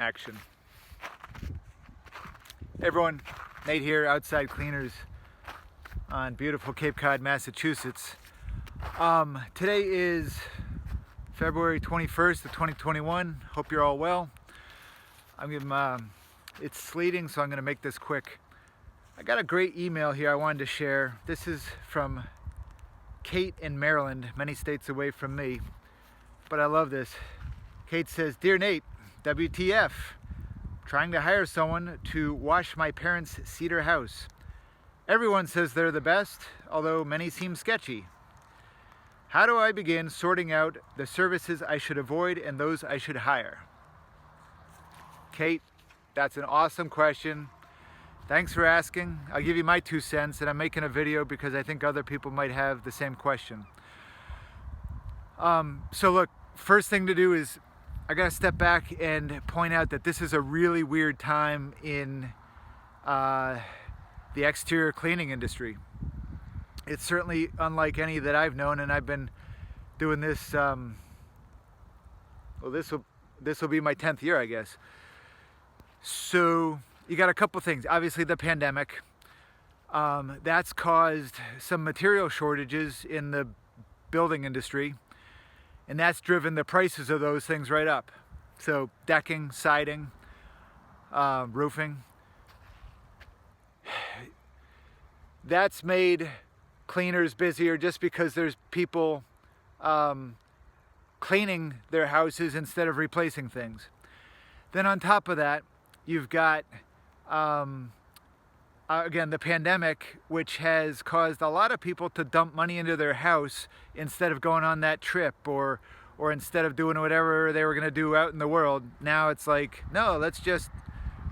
action. Hey everyone, Nate here, Outside Cleaners on beautiful Cape Cod, Massachusetts. Today is February 21st of 2021. Hope you're all well. It's sleeting, so I'm going to make this quick. I got a great email here I wanted to share. This is from Kate in Maryland, many states away from me, but I love this. Kate says, "Dear Nate, WTF, trying to hire someone to wash my parents' cedar house. Everyone says they're the best, although many seem sketchy. How do I begin sorting out the services I should avoid and those I should hire?" Kate, that's an awesome question. Thanks for asking. I'll give you my 2 cents, and I'm making a video because I think other people might have the same question. So look, first thing to do is I gotta step back and point out that this is a really weird time in the exterior cleaning industry. It's certainly unlike any that I've known, and I've been doing this, well, this will be my 10th year, I guess. So you got a couple things. Obviously the pandemic, that's caused some material shortages in the building industry, and that's driven the prices of those things right up. So decking, siding, roofing. That's made cleaners busier just because there's people cleaning their houses instead of replacing things. Then on top of that, you've got, again, the pandemic, which has caused a lot of people to dump money into their house instead of going on that trip or instead of doing whatever they were going to do out in the world. Now it's like, no, let's just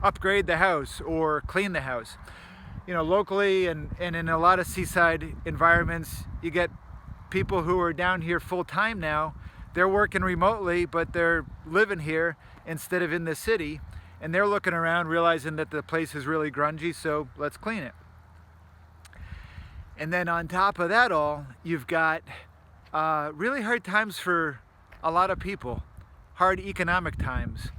upgrade the house or clean the house. You know, locally and in a lot of seaside environments, you get people who are down here full time now. They're working remotely, but they're living here instead of in the city. And they're looking around realizing that the place is really grungy, so let's clean it. And then on top of that all, you've got really hard times for a lot of people, hard economic times.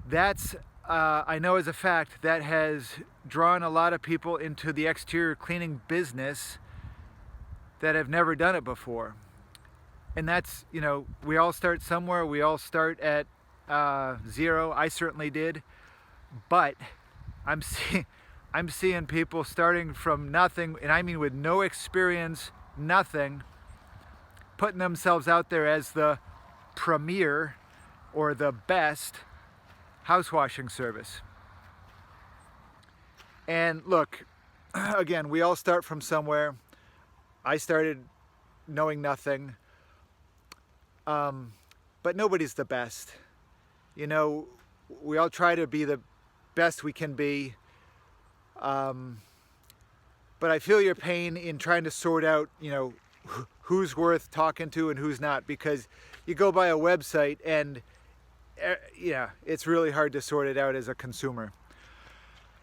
That's, I know as a fact, that has drawn a lot of people into the exterior cleaning business that have never done it before. And that's, you know, we all start somewhere, we all start at zero. I certainly did, but I'm seeing people starting from nothing, and I mean with no experience, nothing, putting themselves out there as the premier or the best house washing service. And look, again, we all start from somewhere. I started knowing nothing, but nobody's the best. You know, we all try to be the best we can be, but I feel your pain in trying to sort out, you know, who's worth talking to and who's not, because you go by a website and yeah, it's really hard to sort it out as a consumer.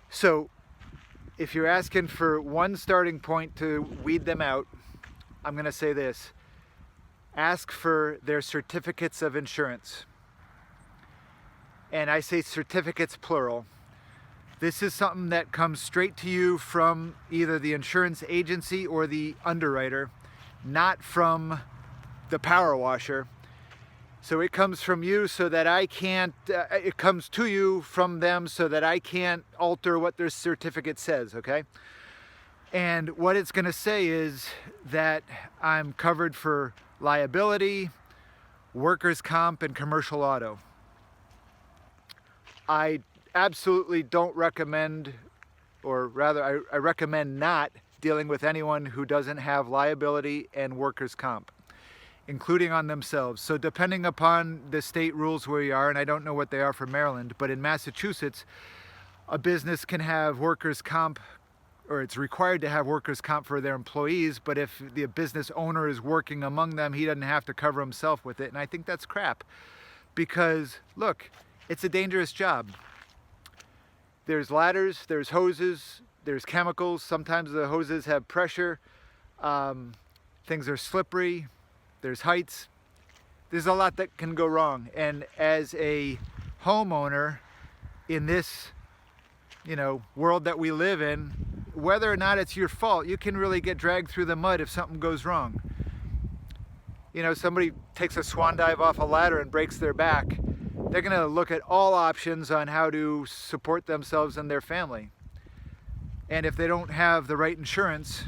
So if you're asking for one starting point to weed them out, I'm going to say this: ask for their certificates of insurance. And I say certificates plural. This is something that comes straight to you from either the insurance agency or the underwriter, not from the power washer. So it comes from you so that I can't, it comes to you from them so that I can't alter what their certificate says, okay? And what it's gonna say is that I'm covered for liability, workers' comp, and commercial auto. I absolutely don't recommend, or rather I recommend not dealing with anyone who doesn't have liability and workers' comp, including on themselves. So depending upon the state rules where you are, and I don't know what they are for Maryland, but in Massachusetts, a business can have workers' comp, or it's required to have workers' comp for their employees, but if the business owner is working among them, he doesn't have to cover himself with it. And I think that's crap, because look, it's a dangerous job. There's ladders, there's hoses, there's chemicals. Sometimes the hoses have pressure. Things are slippery. There's heights. There's a lot that can go wrong. And as a homeowner in this, world that we live in, whether or not it's your fault, you can really get dragged through the mud if something goes wrong. Somebody takes a swan dive off a ladder and breaks their back. They're going to look at all options on how to support themselves and their family. And if they don't have the right insurance,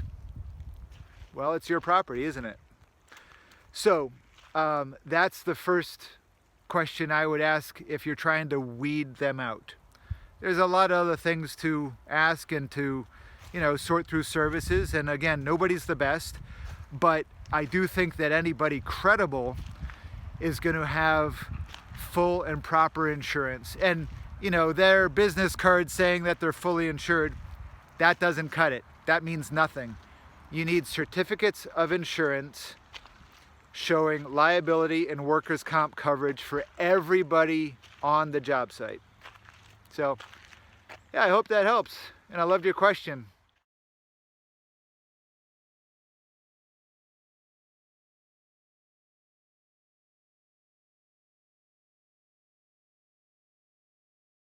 well, it's your property, isn't it? So that's the first question I would ask if you're trying to weed them out. There's a lot of other things to ask and to, sort through services. And again, nobody's the best, but I do think that anybody credible is going to have full and proper insurance. And, their business card saying that they're fully insured, that doesn't cut it. That means nothing. You need certificates of insurance showing liability and workers' comp coverage for everybody on the job site. So, yeah, I hope that helps. And I loved your question.